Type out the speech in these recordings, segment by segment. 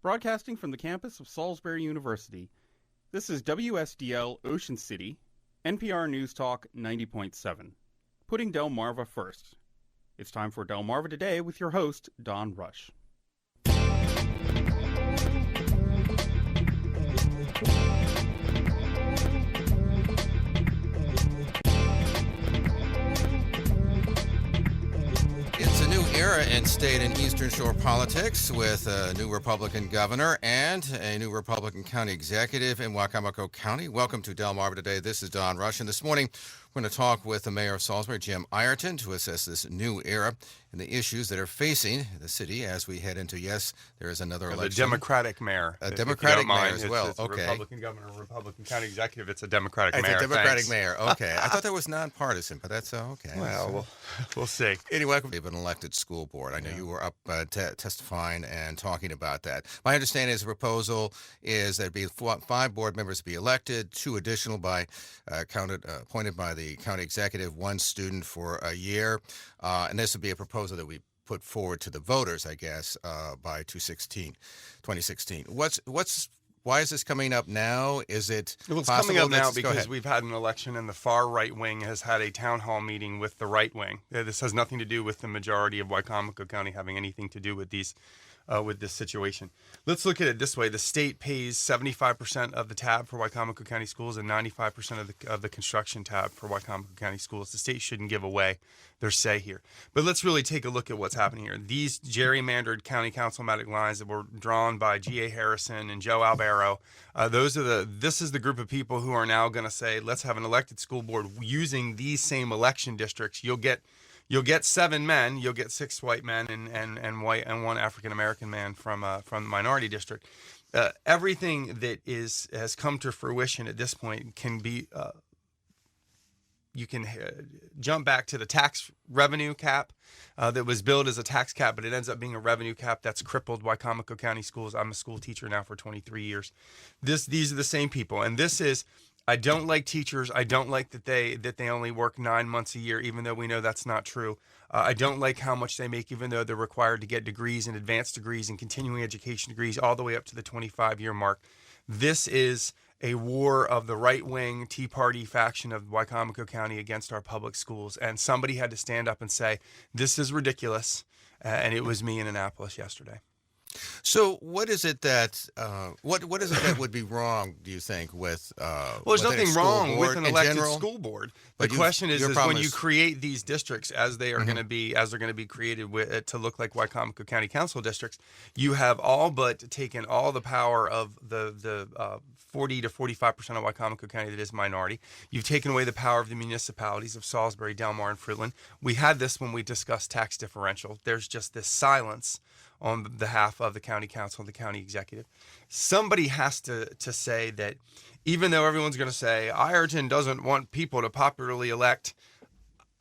Broadcasting from the campus of Salisbury University, this is WSDL Ocean City, NPR News Talk 90.7, putting Delmarva first. It's time for Delmarva Today with your host, Don Rush. It's a new era in state and Eastern Shore politics with a new Republican governor and a new Republican county executive in Wicomico County. Welcome to Delmarva Today. This is Don Rush, and this morning we're going to talk with the mayor of Salisbury, Jim Ireton, to assess this new era and the issues that are facing the city as we head into, yes, there is another election. The Democratic mayor. A Democratic mayor as well. It's okay. Republican governor, Republican county executive. It's a Democratic mayor. It's a Democratic Thanks. mayor. Okay. I thought that was nonpartisan, but that's okay. Well, we'll see. Anyway, we have an elected school board. I know you were up testifying and talking about that. My understanding is the proposal is that be 5 board members be elected, 2 additional appointed by the county executive, 1 student for a year, and this would be a proposal that we put forward to the voters, I guess, by 2016. Why is this coming up now? Is it Well, it's possible coming up now go because ahead. we've had an election and the far right wing has had a town hall meeting with the right wing. This has nothing to do with the majority of Wicomico County having anything to do with these. With this situation. Let's look at it this way. The state pays 75% of the tab for Wicomico County schools and 95% of the construction tab for Wicomico County schools. The state shouldn't give away their say here. But let's really take a look at what's happening here. These gerrymandered county councilmatic lines that were drawn by G.A. Harrison and Joe Albero, this is the group of people who are now going to say, let's have an elected school board using these same election districts. You'll get 7 men. You'll get 6 white men and 1 African American man from the minority district. Everything that has come to fruition at this point can be. You can jump back to the tax revenue cap that was billed as a tax cap, but it ends up being a revenue cap that's crippled Wicomico County schools. I'm a school teacher now for 23 years. These are the same people, and this is. I don't like teachers. I don't like that they only work 9 months a year, even though we know that's not true. I don't like how much they make, even though they're required to get degrees and advanced degrees and continuing education degrees all the way up to the 25-year mark. This is a war of the right-wing Tea Party faction of Wicomico County against our public schools. And somebody had to stand up and say, this is ridiculous. And it was me in Annapolis yesterday. So what is it that what is it that would be wrong, do you think, with well, there's nothing wrong with an elected school board. The question is when you create these districts as they are going to be created to look like Wicomico County Council districts, you have all but taken all the power of the 40 to 45% of Wicomico County that is minority. You've taken away the power of the municipalities of Salisbury, Delmar, and Fruitland. We had this when we discussed tax differential. There's just this silence on behalf of the county council and the county executive. Somebody has to say that even though everyone's going to say Ireton doesn't want people to popularly elect,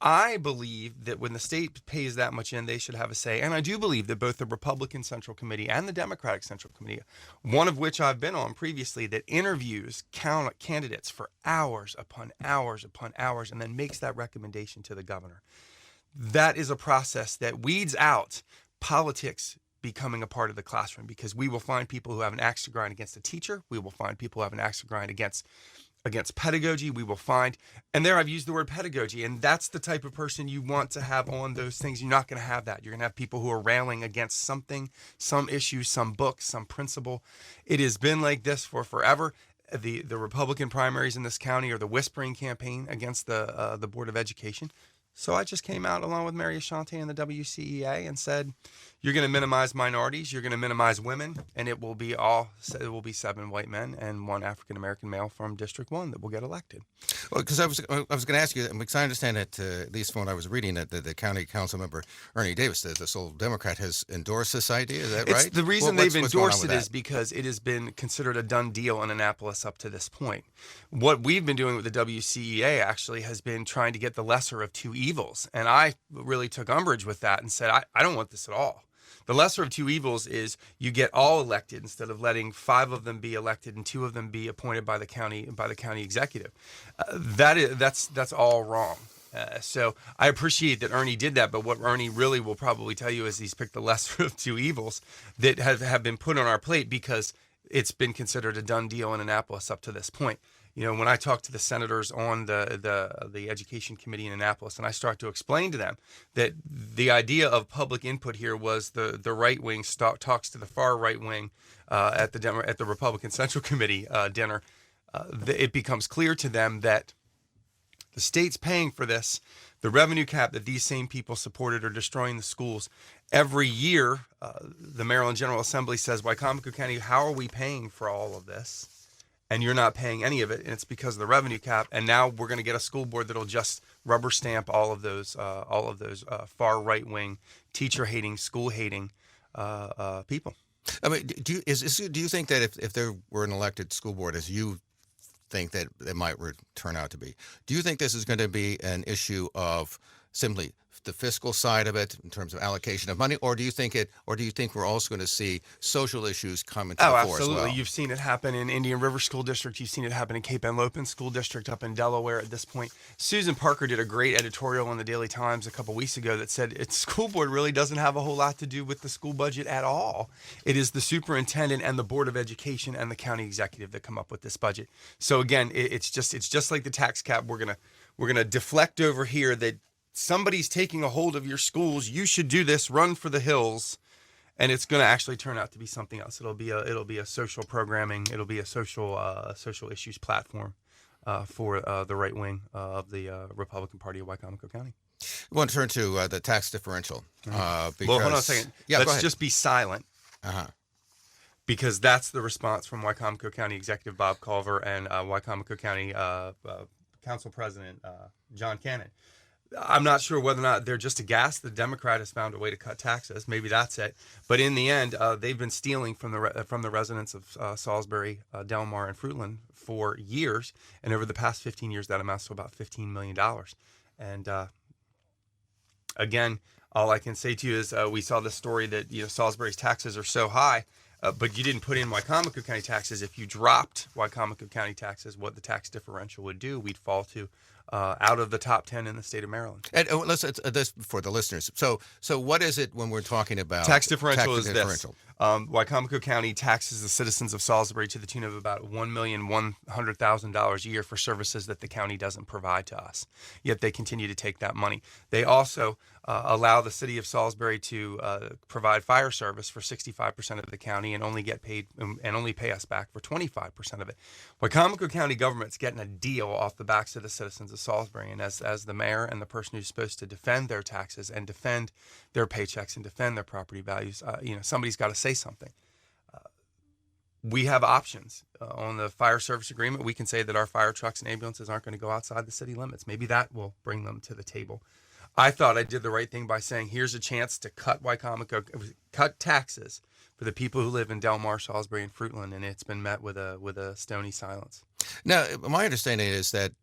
I believe that when the state pays that much in, they should have a say. And I do believe that both the Republican Central Committee and the Democratic Central Committee, one of which I've been on previously, that interviews candidates for hours upon hours upon hours and then makes that recommendation to the governor. That is a process that weeds out politics becoming a part of the classroom, because we will find people who have an axe to grind against a teacher. We will find people who have an axe to grind against pedagogy. We will find, and there I've used the word pedagogy, and that's the type of person you want to have on those things. You're not going to have that. You're going to have people who are railing against something, some issue, some book, some principle. It has been like this for forever. The Republican primaries in this county are the whispering campaign against the Board of Education. So I just came out along with Mary Ashante and the WCEA and said, you're going to minimize minorities, you're going to minimize women, and it will be 7 white men and 1 African-American male from District 1 that will get elected. Well, because I was going to ask you, because I understand that, at least from what I was reading, that the county council member, Ernie Davis, the sole Democrat, has endorsed this idea. Is that right? The reason they've endorsed it is because it has been considered a done deal in Annapolis up to this point. What we've been doing with the WCEA actually has been trying to get the lesser of 2 evils. And I really took umbrage with that and said, I don't want this at all. The lesser of 2 evils is you get all elected instead of letting 5 of them be elected and 2 of them be appointed by the county executive. That's all wrong. So I appreciate that Ernie did that, but what Ernie really will probably tell you is he's picked the lesser of two evils that have been put on our plate because it's been considered a done deal in Annapolis up to this point. When I talk to the senators on the education committee in Annapolis, and I start to explain to them that the idea of public input here was the right wing talks to the far right wing at the Republican Central Committee dinner, it becomes clear to them that the state's paying for this. The revenue cap that these same people supported are destroying the schools. Every year, the Maryland General Assembly says, Wicomico County, how are we paying for all of this? And you're not paying any of it, and it's because of the revenue cap. And now we're going to get a school board that'll just rubber stamp all of those far right-wing, teacher-hating, school-hating people. I mean, do you think that if there were an elected school board, as you think that it might turn out to be, do you think this is going to be an issue of simply the fiscal side of it in terms of allocation of money, or do you think we're also going to see social issues come into the fore as well? Absolutely. You've seen it happen in Indian River School District. You've seen it happen in Cape Henlopen School District up in Delaware at this point. Susan Parker did a great editorial in the Daily Times a couple weeks ago that said its school board really doesn't have a whole lot to do with the school budget at all. It is the superintendent and the Board of Education and the county executive that come up with this budget. So again, it's just like the tax cap. We're gonna deflect over here that somebody's taking a hold of your schools. You should do this. Run for the hills, and it's going to actually turn out to be something else. It'll be a social programming. It'll be a social issues platform for the right wing of the Republican Party of Wicomico County. We want to turn to the tax differential. Well, hold on a second. Yeah, let's just be silent. Because that's the response from Wicomico County Executive Bob Culver and Wicomico County Council President John Cannon. I'm not sure whether or not they're just aghast. The Democrat has found a way to cut taxes. Maybe that's it. But in the end, they've been stealing from the residents of Salisbury, Delmar, and Fruitland for years. And over the past 15 years, that amounts to about $15 million. And again, all I can say to you is we saw this story that Salisbury's taxes are so high, but you didn't put in Wicomico County taxes. If you dropped Wicomico County taxes, what the tax differential would do, we'd fall to out of the top 10 in the state of Maryland. And let's this for the listeners. So what is it when we're talking about tax differential? This. Wicomico County taxes the citizens of Salisbury to the tune of about $1,100,000 a year for services that the county doesn't provide to us. Yet they continue to take that money. They also allow the city of Salisbury to provide fire service for 65% of the county and only get paid and only pay us back for 25% of it. Wicomico County government's getting a deal off the backs of the citizens of Salisbury, and as the mayor and the person who's supposed to defend their taxes and defend their paychecks and defend their property values, somebody's got to say something. We have options on the fire service agreement. We can say that our fire trucks and ambulances aren't going to go outside the city limits. Maybe that will bring them to the table. I thought I did the right thing by saying, here's a chance to cut taxes for the people who live in Delmar, Salisbury, and Fruitland, and it's been met with a stony silence. Now, my understanding is that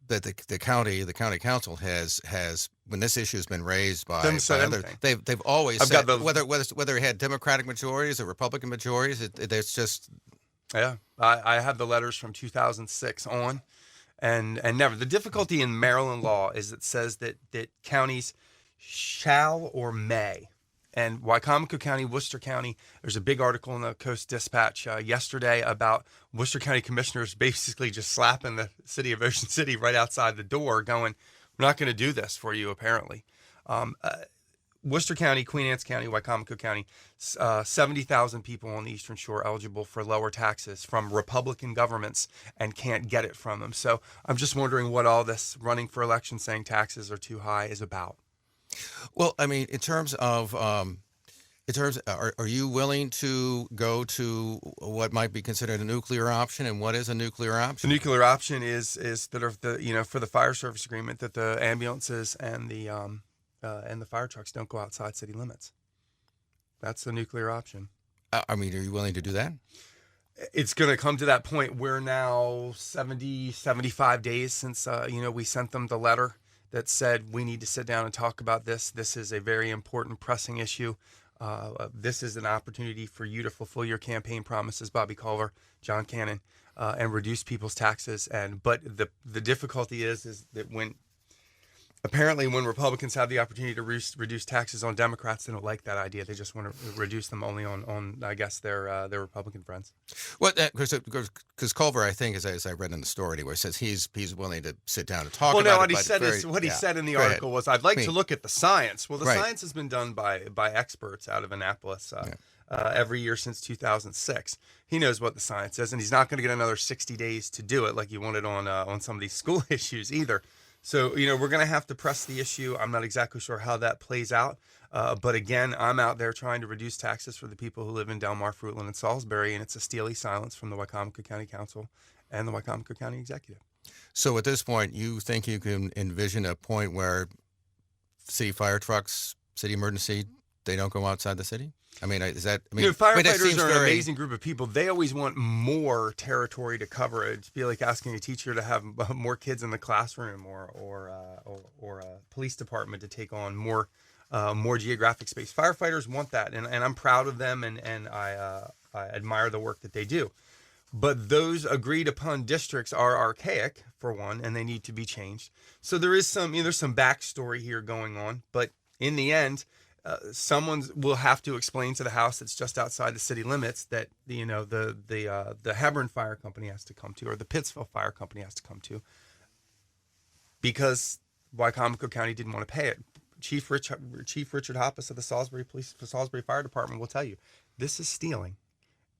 the county council has when this issue has been raised by others, they've always said whether it had Democratic majorities or Republican majorities, it's just I have the letters from 2006 on. And never. The difficulty in Maryland law is it says that counties shall or may. And Wicomico County, Worcester County, there's a big article in the Coast Dispatch yesterday about Worcester County commissioners basically just slapping the city of Ocean City right outside the door going, we're not going to do this for you, apparently. Worcester County, Queen Anne's County, Wicomico County, 70,000 people on the Eastern Shore eligible for lower taxes from Republican governments and can't get it from them. So I'm just wondering what all this running for election saying taxes are too high is about. Well, I mean, in terms of, are you willing to go to what might be considered a nuclear option, and what is a nuclear option? The nuclear option is that for the fire service agreement that the ambulances and the fire trucks don't go outside city limits. That's the nuclear option. I mean, are you willing to do that? It's going to come to that point. We're now 75 days since, we sent them the letter that said we need to sit down and talk about this. This is a very important, pressing issue. This is an opportunity for you to fulfill your campaign promises, Bobby Culver, John Cannon, and reduce people's taxes. But the difficulty is that when apparently when Republicans have the opportunity to reduce taxes on Democrats, they don't like that idea. They just want to reduce them only on I guess, their Republican friends. Well, because Culver, I think, as I read in the story anyway, says he's willing to sit down and talk about it. Well, no, what he said in the article was, I'd like to look at the science. Well, the science has been done by experts out of Annapolis every year since 2006. He knows what the science is, and he's not going to get another 60 days to do it like he wanted on some of these school issues either. So, we're going to have to press the issue. I'm not exactly sure how that plays out. But again, I'm out there trying to reduce taxes for the people who live in Del Mar, Fruitland, and Salisbury, and it's a steely silence from the Wicomico County Council and the Wicomico County Executive. So at this point, you think you can envision a point where city fire trucks, city emergency, they don't go outside the city? I mean, is that? I mean, firefighters are an amazing group of people. They always want more territory to cover. It'd be like asking a teacher to have more kids in the classroom, or a police department to take on more geographic space. Firefighters want that, and I'm proud of them, and I admire the work that they do. But those agreed upon districts are archaic, for one, and they need to be changed. So there is there's some backstory here going on, but in the end, someone will have to explain to the House that's just outside the city limits that the Hebron Fire Company has to come to, or the Pittsville Fire Company has to come to, because Wicomico County didn't want to pay it. Chief Richard Hoppus of the Salisbury Fire Department will tell you this is stealing.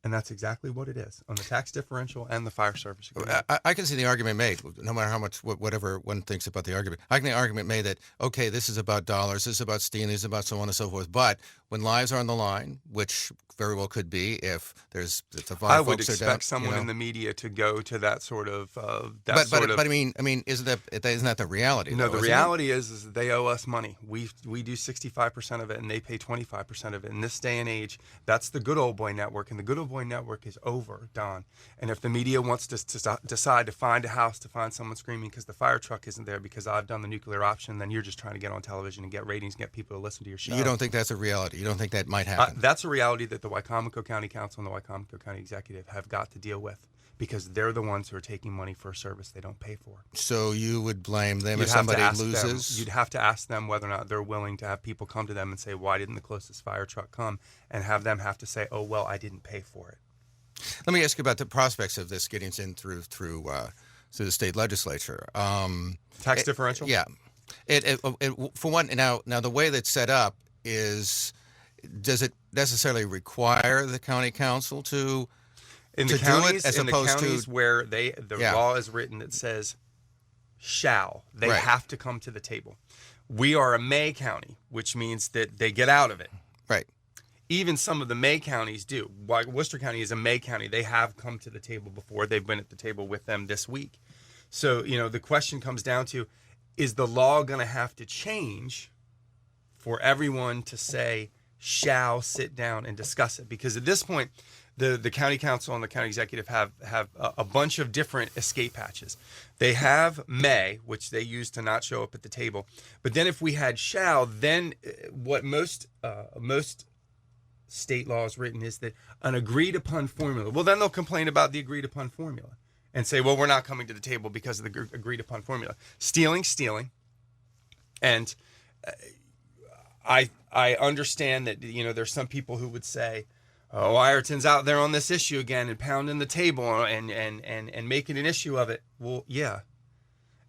And that's exactly what it is on the tax differential and the fire service agreement. I can see the argument made, no matter how much, whatever one thinks about the argument. I can see the argument made that, okay, this is about dollars, this is about stealing, this is about so on and so forth. But when lives are on the line, which very well could be if there's the I would expect someone in the media to go to that sort of But I mean, isn't that the reality? No, the reality is that they owe us money. We do 65% of it, and they pay 25% of it. In this day and age, that's the good old boy network, and the good old boy network is over, Don. And if the media wants to decide to find a house, to find someone screaming because the fire truck isn't there because I've done the nuclear option, then you're just trying to get on television and get ratings, get people to listen to your show. You don't think that's a reality? You don't think that might happen? That's a reality that the Wicomico County Council and the Wicomico County Executive have got to deal with, because they're the ones who are taking money for a service they don't pay for. So you would blame them if somebody loses? You'd have to ask them whether or not they're willing to have people come to them and say, why didn't the closest fire truck come? And have them have to say, oh, well, I didn't pay for it. Let me ask you about the prospects of this getting in through the state legislature. Tax differential? Yeah. It for one, now the way that's set up is, does it necessarily require the county council to do it, as opposed to where the law is written that says shall, they have to come to the table. We are a May county, which means that they get out of it. Right. Even some of the May counties do. Worcester County is a May county. They have come to the table before. They've been at the table with them this week. So, the question comes down to, is the law going to have to change for everyone to say shall sit down and discuss it? Because at this point, the county council and the county executive have a bunch of different escape hatches. They have may, which they use to not show up at the table. But then if we had shall, then what most state law is written is that an agreed upon formula. Well, then they'll complain about the agreed upon formula and say, well, we're not coming to the table because of the agreed upon formula. Stealing. And I understand that, there's some people who would say, oh, Ireton's out there on this issue again and pounding the table and making an issue of it. Well, yeah.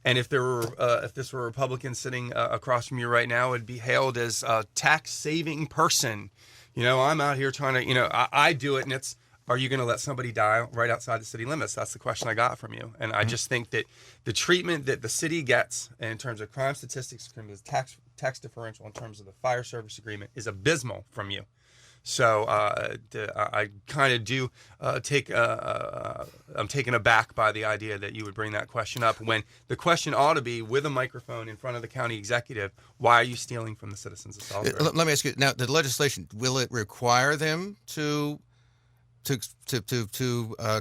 And if this were a Republican sitting across from you right now, it'd be hailed as a tax-saving person. I'm out here trying to, I do it, and it's, are you going to let somebody die right outside the city limits? That's the question I got from you. And I just think that the treatment that the city gets in terms of crime statistics, in terms of tax differential, in terms of the fire service agreement, is abysmal from you. So I kind of do I'm taken aback by the idea that you would bring that question up, when the question ought to be, with a microphone in front of the county executive, why are you stealing from the citizens of Salisbury? Let me ask you now: the legislation, will it require them to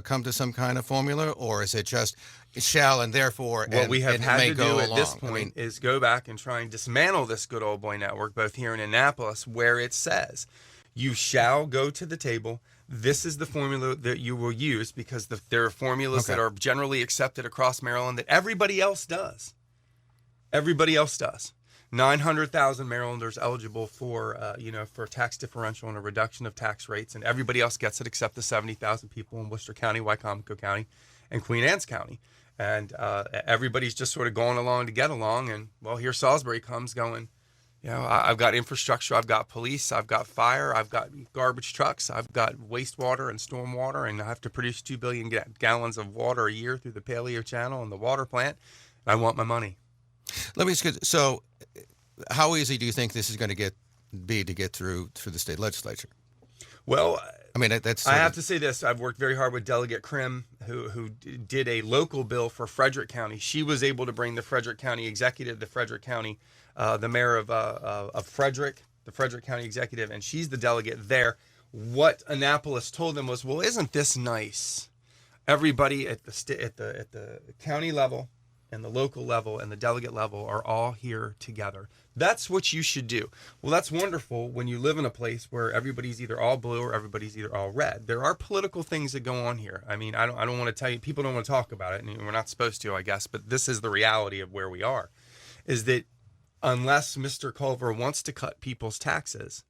come to some kind of formula, or is it just shall and therefore? What we have had to do at this point is go back and try and dismantle this good old boy network, both here in Annapolis, where it says, you shall go to the table. This is the formula that you will use, because there are formulas that are generally accepted across Maryland that everybody else does. Everybody else does. 900,000 Marylanders eligible for, for tax differential and a reduction of tax rates, and everybody else gets it except the 70,000 people in Worcester County, Wycomico County, and Queen Anne's County. And everybody's just sort of going along to get along. And, well, here Salisbury comes going, I've got infrastructure, I've got police, I've got fire, I've got garbage trucks, I've got wastewater and stormwater, and I have to produce 2 billion gallons of water a year through the Paleo Channel and the water plant. And I want my money. Let me ask, so how easy do you think this is going to be to get through the state legislature? Well, I mean, that's. I have to say this. I've worked very hard with Delegate Krim, who did a local bill for Frederick County. She was able to bring the Frederick County executive, the Frederick County, the mayor of Frederick, the Frederick County executive, and she's the delegate there. What Annapolis told them was, well, isn't this nice? Everybody at the county level and the local level and the delegate level are all here together. That's what you should do. Well, that's wonderful when you live in a place where everybody's either all blue or everybody's either all red. There are political things that go on here. I mean, I don't want to tell you, people don't want to talk about it, and we're not supposed to, I guess, but this is the reality of where we are, is that unless Mr. Culver wants to cut people's taxes,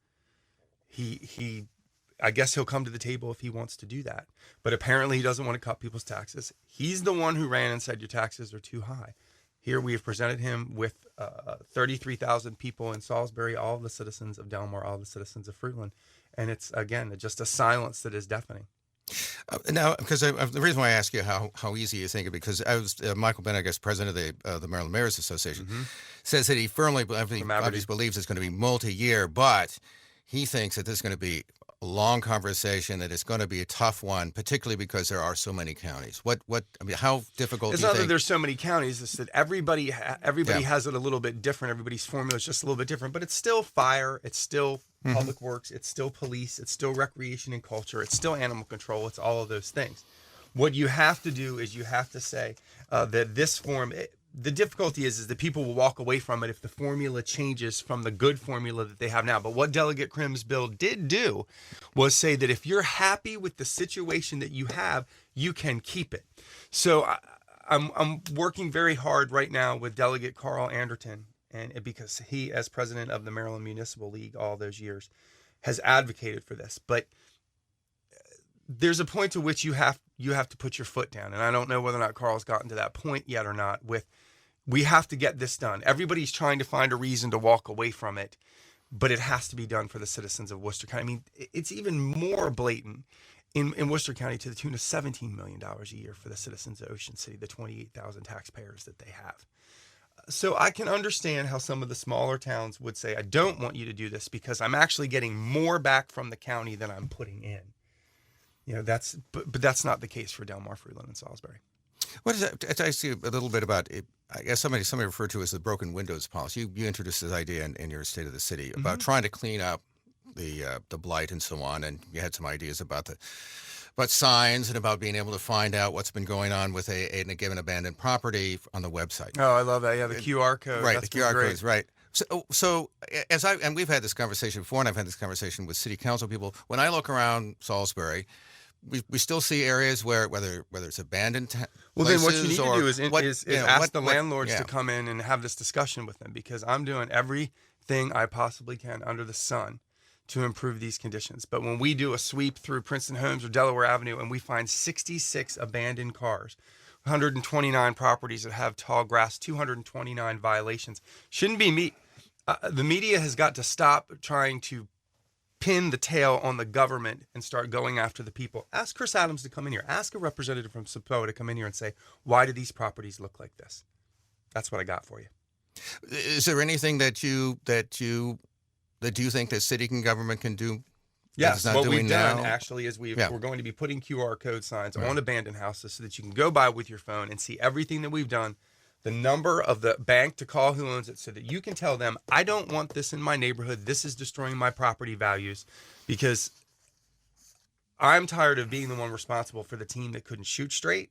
I guess he'll come to the table if he wants to do that. But apparently he doesn't want to cut people's taxes. He's the one who ran and said your taxes are too high. Here we have presented him with 33,000 people in Salisbury, all the citizens of Delmar, all the citizens of Fruitland. And it's, again, just a silence that is deafening. Now, because the reason why I ask you how easy you think it, because I was Michael Benn, I guess, president of the Maryland Mayors Association, says that he firmly believes it's going to be multi-year, but he thinks that this is going to be a long conversation, that it's going to be a tough one, particularly because there are so many counties. How difficult? It's not that there's so many counties; it's that everybody has it a little bit different. Everybody's formula is just a little bit different, but it's still fire, it's still public works, it's still police, it's still recreation and culture, it's still animal control, it's all of those things. What you have to do is you have to say that this form. The difficulty is that people will walk away from it if the formula changes from the good formula that they have now. But what Delegate Krim's bill did do was say that if you're happy with the situation that you have, you can keep it. So I'm working very hard right now with Delegate Carl Anderton, and because he, as president of the Maryland Municipal League all those years, has advocated for this. But there's a point to which you have to put your foot down, and I don't know whether or not Carl's gotten to that point yet or not. We have to get this done. Everybody's trying to find a reason to walk away from it, but it has to be done for the citizens of Worcester County. I mean, it's even more blatant in Worcester County to the tune of $17 million a year for the citizens of Ocean City, the 28,000 taxpayers that they have. So I can understand how some of the smaller towns would say, I don't want you to do this because I'm actually getting more back from the county than I'm putting in. But that's not the case for Delmar, Fruitland, and Salisbury. What is that? I see a little bit about it. I guess somebody referred to it as the broken windows policy. You introduced this idea in your State of the City about trying to clean up the blight and so on, and you had some ideas about signs and about being able to find out what's been going on with a given abandoned property on the website. Oh, I love that. Yeah, the QR code. Right, the QR codes, right. So and we've had this conversation before, and I've had this conversation with city council people. When I look around Salisbury, we still see areas where whether it's abandoned places. Well, then what you need to do is ask the landlords to come in and have this discussion with them, because I'm doing everything I possibly can under the sun to improve these conditions. But when we do a sweep through Princeton Homes or Delaware Avenue and we find 66 abandoned cars, 129 properties that have tall grass, 229 violations, shouldn't be me. The media has got to stop trying to pin the tail on the government and start going after the people. Ask Chris Adams to come in here. Ask a representative from SAPOA to come in here and say, why do these properties look like this? That's what I got for you. Is there anything that you think that city and government can do? Yes, what we've done actually is we're going to be putting QR code signs on abandoned houses so that you can go by with your phone and see everything that we've done, the number of the bank to call who owns it, so that you can tell them, I don't want this in my neighborhood. This is destroying my property values, because I'm tired of being the one responsible for the team that couldn't shoot straight.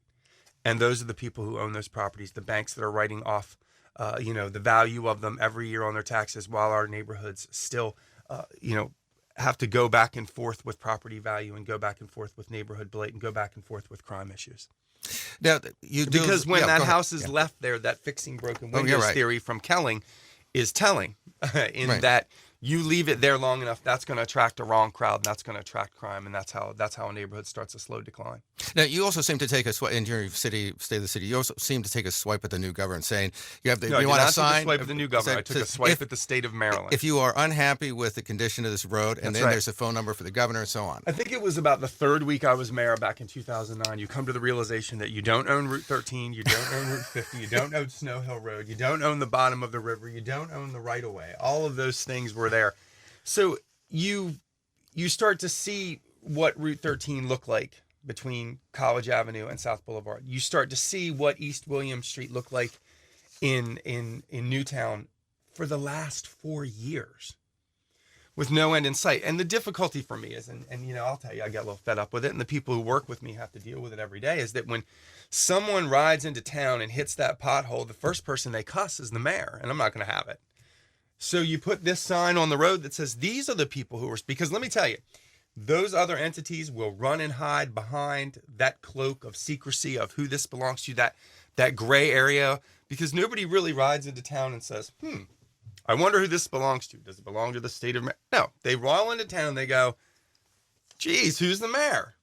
And those are the people who own those properties, the banks that are writing off, the value of them every year on their taxes, while our neighborhoods still, have to go back and forth with property value and go back and forth with neighborhood blight and go back and forth with crime issues. Now, because when that house is left there, that fixing broken windows theory from Kelling is telling in that you leave it there long enough, that's going to attract a wrong crowd, and that's going to attract crime, and that's how a neighborhood starts a slow decline. Now, you also seem to take a swipe in your state of the city. You also seem to take a swipe at the new governor and saying you have you want to sign. I did not take a swipe at the new governor. I took a swipe at the state of Maryland. If you are unhappy with the condition of this road, and then there's a phone number for the governor and so on. I think it was about the third week I was mayor back in 2009. You come to the realization that you don't own Route 13, you don't own Route 50, you don't own Snow Hill Road, you don't own the bottom of the river, you don't own the right of way. All of those things were there. So you start to see what Route 13 looked like between College Avenue and South Boulevard. You start to see what East William Street looked like in Newtown for the last 4 years with no end in sight. And the difficulty for me is, and I'll tell you, I get a little fed up with it, and the people who work with me have to deal with it every day, is that when someone rides into town and hits that pothole, the first person they cuss is the mayor, and I'm not going to have it. So you put this sign on the road that says, these are the people who are, because let me tell you, those other entities will run and hide behind that cloak of secrecy of who this belongs to, that gray area, because nobody really rides into town and says, I wonder who this belongs to. Does it belong to the state of Maryland? No, they roll into town and they go, geez, who's the mayor?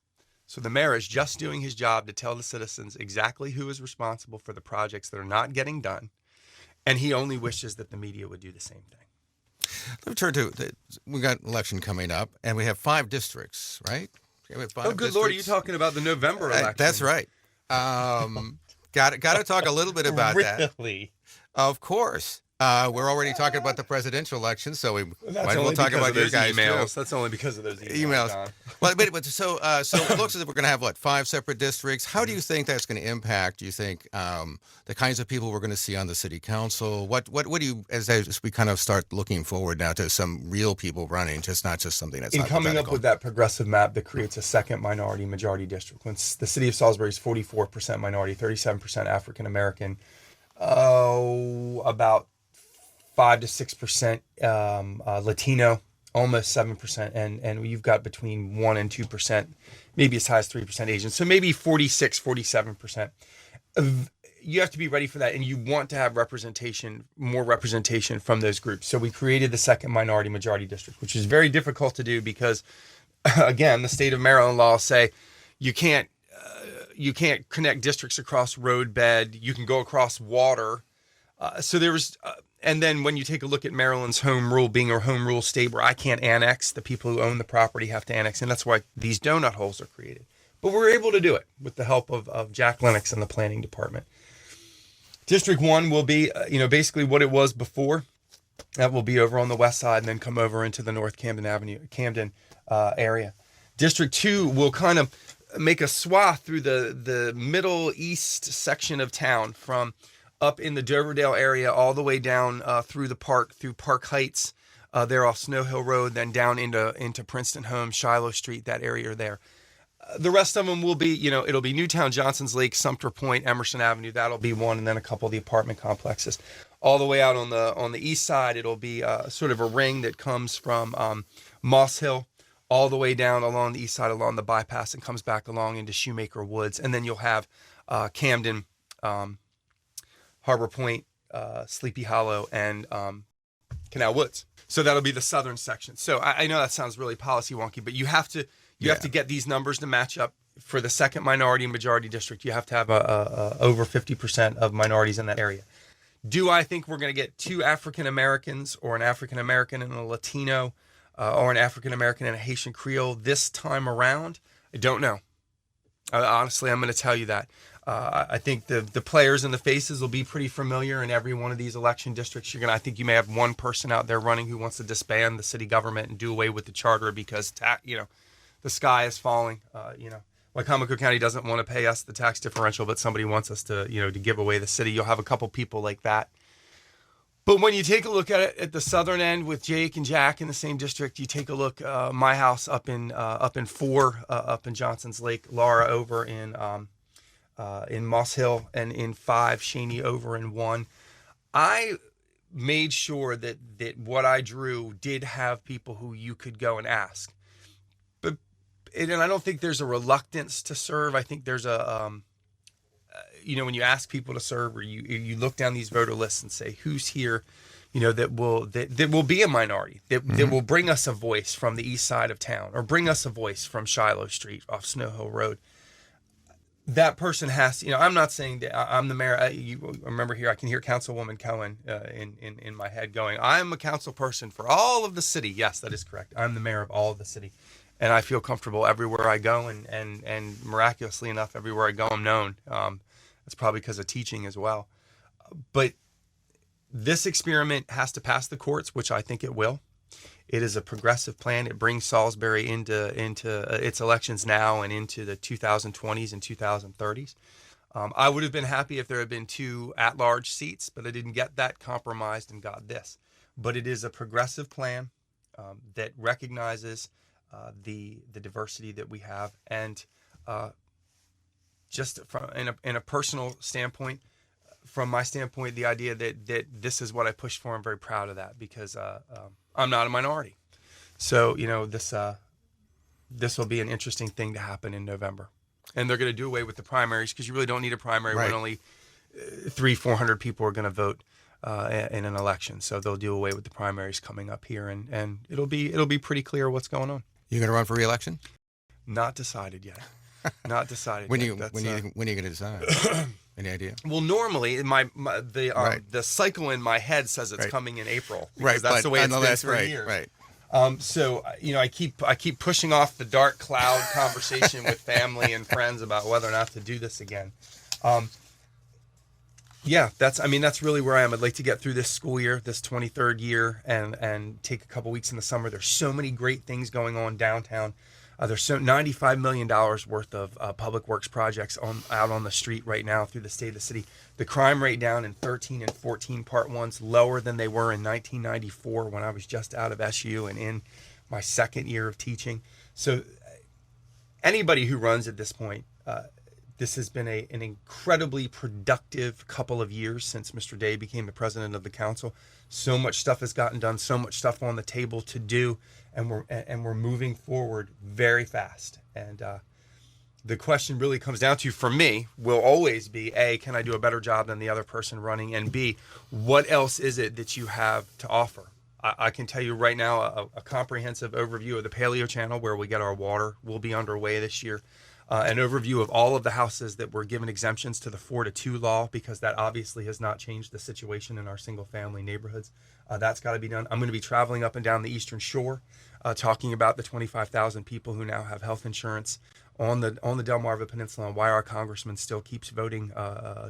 So the mayor is just doing his job to tell the citizens exactly who is responsible for the projects that are not getting done. And he only wishes that the media would do the same thing. Let me turn to, we got an election coming up, and we have 5 districts, right? We have 5 good districts. Lord, are you talking about the November election? That's right. Got to talk a little bit about that. Really? Of course. We're already talking about the presidential election, so we might as well talk about your guys' emails. That's only because of those emails. Well, but so it looks as if we're going to have 5 separate districts. How do you think that's going to impact? Do you think the kinds of people we're going to see on the city council? What do you, as we kind of start looking forward now to some real people running, not just something that's in coming up with that progressive map that creates a second minority majority district? When the city of Salisbury is 44% minority, 37% African American, about 5 to 6% Latino, almost 7%, and you've got between 1 and 2%, maybe as high as 3% Asian. So maybe 46, 47%. You have to be ready for that, and you want to have more representation from those groups. So we created the second minority majority district, which is very difficult to do because, again, the state of Maryland laws say you can't connect districts across roadbed. You can go across water. So there was, and then when you take a look at Maryland's home rule, being a home rule state where I can't annex, the people who own the property have to annex, and that's why these donut holes are created. But we're able to do it with the help of Jack Lennox and the planning department. District 1 will be, basically what it was before. That will be over on the west side and then come over into the North Camden area. District 2 will kind of make a swath through the middle east section of town from up in the Doverdale area all the way down through the park, through Park Heights, there off Snow Hill Road, then down into Princeton Homes, Shiloh Street, that area there. The rest of them will be, it'll be Newtown, Johnson's Lake, Sumter Point, Emerson Avenue. That'll be one, and then a couple of the apartment complexes. All the way out on the east side, it'll be sort of a ring that comes from Moss Hill all the way down along the east side, along the bypass, and comes back along into Shoemaker Woods. And then you'll have Camden, Harbor Point, Sleepy Hollow, and Canal Woods. So that'll be the southern section. So I know that sounds really policy wonky, but you have to get these numbers to match up. For the second minority and majority district, you have to have over 50% of minorities in that area. Do I think we're going to get 2 African Americans, or an African American and a Latino, or an African American and a Haitian Creole this time around? I don't know. Honestly, I'm going to tell you that. I think the players and the faces will be pretty familiar in every one of these election districts. I think you may have one person out there running who wants to disband the city government and do away with the charter because the sky is falling. Wycomico County doesn't want to pay us the tax differential, but somebody wants us to give away the city. You'll have a couple people like that. But when you take a look at it at the southern end with Jake and Jack in the same district, you take a look, my house up in 4, up in Johnson's Lake, Laura over in Moss Hill, and in 5, Shaney over in 1. I made sure that what I drew did have people who you could go and ask. But and I don't think there's a reluctance to serve. I think there's a when you ask people to serve, or you look down these voter lists and say who's here, that will be a minority, that will bring us a voice from the east side of town, or bring us a voice from Shiloh Street off Snow Hill Road. That person has to, I'm not saying that I'm the mayor. You remember here, I can hear Councilwoman Cohen in my head going, I'm a council person for all of the city. Yes, that is correct. I'm the mayor of all of the city. And I feel comfortable everywhere I go. And miraculously enough, everywhere I go, I'm known. It's probably because of teaching as well. But this experiment has to pass the courts, which I think it will. It is a progressive plan. It brings Salisbury into its elections now and into the 2020s and 2030s. I would have been happy if there had been 2 at-large seats, but I didn't get that, compromised and got this. But it is a progressive plan that recognizes the diversity that we have, and just from in a personal standpoint, from my standpoint, the idea that this is what I pushed for. I'm very proud of that, because I'm not a minority. So, this will be an interesting thing to happen in November. And they're going to do away with the primaries, because you really don't need a primary when only 300-400 people are going to vote in an election. So they'll do away with the primaries coming up here, and it'll be pretty clear what's going on. You going to run for re-election? Not decided yet. Not decided. When are you going to decide? Any idea? Well, normally the cycle in my head says it's coming in April. Right, that's the way it's been for years. Right. So I keep pushing off the dark cloud conversation with family and friends about whether or not to do this again. That's really where I am. I'd like to get through this school year, this 23rd year, and take a couple weeks in the summer. There's so many great things going on downtown. There's $95 million worth of public works projects out on the street right now through the state of the city. The crime rate down in 13 and 14 Part 1's lower than they were in 1994 when I was just out of SU and in my second year of teaching. So anybody who runs at this point, this has been an incredibly productive couple of years since Mr. Day became the president of the council. So much stuff has gotten done, so much stuff on the table to do, and we're moving forward very fast. And the question really comes down to, for me, will always be, A, can I do a better job than the other person running? And B, what else is it that you have to offer? I can tell you right now, a comprehensive overview of the Paleo Channel, where we get our water, will be underway this year. An overview of all of the houses that were given exemptions to the 4-2 law, because that obviously has not changed the situation in our single-family neighborhoods. That's got to be done. I'm going to be traveling up and down the Eastern Shore, talking about the 25,000 people who now have health insurance on the Delmarva Peninsula, and why our congressman still keeps voting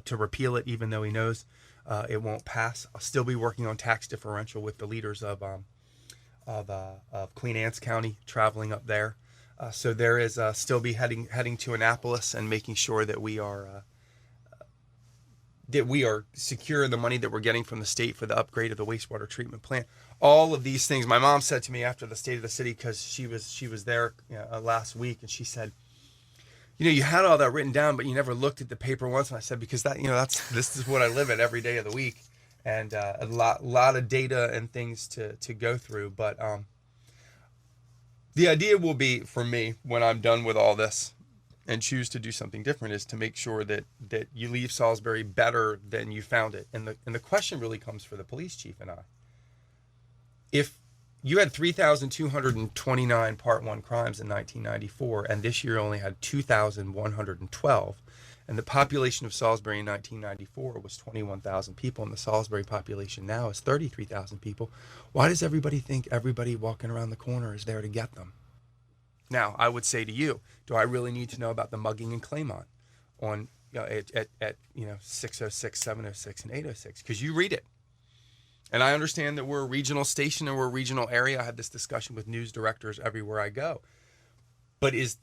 to repeal it, even though he knows it won't pass. I'll still be working on tax differential with the leaders of Queen Anne's County, traveling up there. So there is still be heading to Annapolis and making sure that we are secure in the money that we're getting from the state for the upgrade of the wastewater treatment plant. All of these things. My mom said to me after the State of the City, because she was there last week, and she said, you had all that written down, but you never looked at the paper once. And I said, because this is what I live at every day of the week, and a lot of data and things to go through. But the idea will be, for me, when I'm done with all this and choose to do something different, is to make sure that you leave Salisbury better than you found it. And the question really comes for the police chief and I. If you had 3,229 Part 1 crimes in 1994, and this year only had 2,112, and the population of Salisbury in 1994 was 21,000 people, and the Salisbury population now is 33,000 people, why does everybody think everybody walking around the corner is there to get them? Now, I would say to you, do I really need to know about the mugging in Claymont on at 606, 706, and 806? Because you read it. And I understand that we're a regional station and we're a regional area. I have this discussion with news directors everywhere I go. But is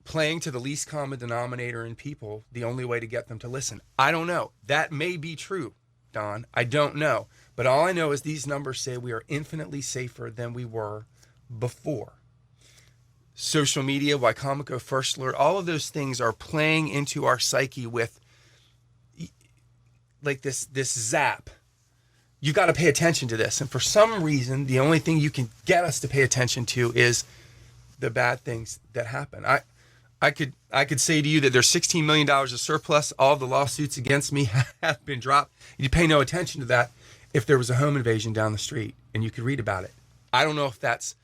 playing to the least common denominator in people the only way to get them to listen? I don't know. That may be true, Don. I don't know. But all I know is these numbers say we are infinitely safer than we were before. Social media, Wycomico First Alert, all of those things are playing into our psyche with like this zap you've got to pay attention to this. And for some reason, the only thing you can get us to pay attention to is the bad things that happen. I could say to you that there's $16 million of surplus. All the lawsuits against me have been dropped. You pay no attention to that if there was a home invasion down the street and you could read about it. I don't know if that's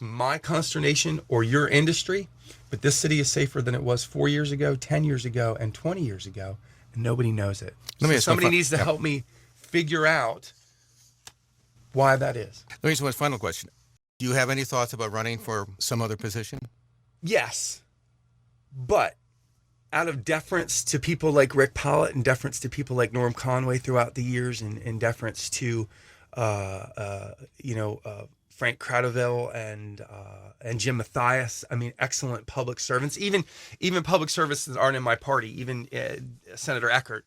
my consternation or your industry, but this city is safer than it was 4 years ago, 10 years ago, and 20 years ago, and nobody knows it. Somebody needs to help me figure out why that is. Let me ask you one final question. Do you have any thoughts about running for some other position? Yes, but out of deference to people like Rick Pollitt and deference to people like Norm Conway throughout the years, and deference to Frank Cradaville and Jim Mathias. I mean, excellent public servants. Even public servants that aren't in my party. Even Senator Eckert,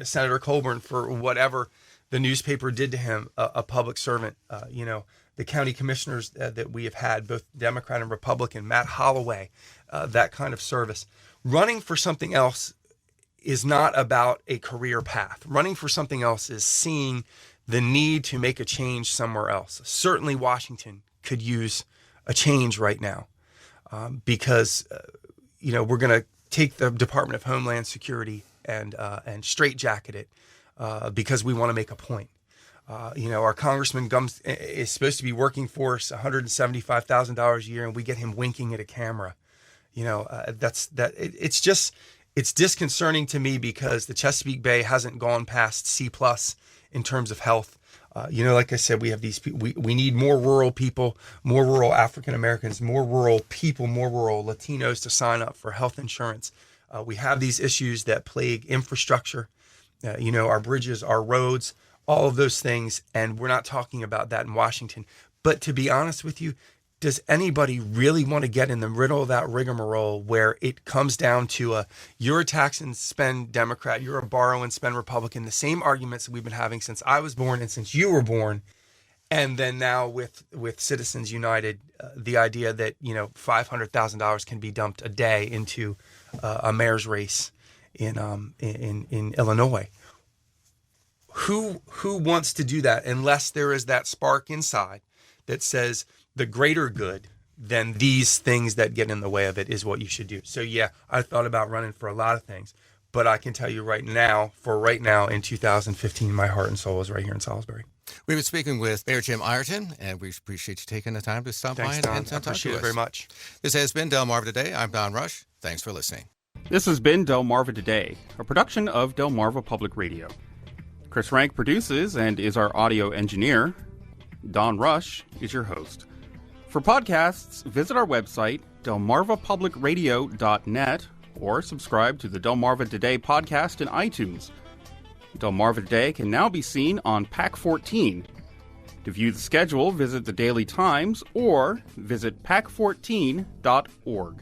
Senator Colburn, for whatever the newspaper did to him, a public servant. The county commissioners that we have had, both Democrat and Republican, Matt Holloway, that kind of service. Running for something else is not about a career path. Running for something else is seeing the need to make a change somewhere else. Certainly Washington could use a change right now because, we're going to take the Department of Homeland Security and straitjacket it because we want to make a point. Our congressman is supposed to be working for us $175,000 a year, and we get him winking at a camera. It's disconcerting to me because the Chesapeake Bay hasn't gone past C+ in terms of health. Like I said, we have these people. We need more rural people, more rural African Americans, more rural people, more rural Latinos to sign up for health insurance. We have these issues that plague infrastructure. Our bridges, our roads, all of those things, and we're not talking about that in Washington. But to be honest with you, does anybody really want to get in the middle of that rigmarole where it comes down to you're a tax and spend Democrat, you're a borrow and spend Republican, the same arguments that we've been having since I was born and since you were born, and then now with Citizens United, the idea that $500,000 can be dumped a day into a mayor's race in Illinois. Who wants to do that unless there is that spark inside that says the greater good than these things that get in the way of it is what you should do. So yeah, I thought about running for a lot of things, but I can tell you right now in 2015, my heart and soul is right here in Salisbury. We've been speaking with Mayor Jim Ireton, and we appreciate you taking the time to stop by and talk to us. I appreciate it very much. This has been Delmarva Today. I'm Don Rush. Thanks for listening. This has been Delmarva Today, a production of Delmarva Public Radio. Chris Rank produces and is our audio engineer. Don Rush is your host. For podcasts, visit our website, delmarvapublicradio.net, or subscribe to the Delmarva Today podcast in iTunes. Delmarva Today can now be seen on PAC 14. To view the schedule, visit the Daily Times or visit pac14.org.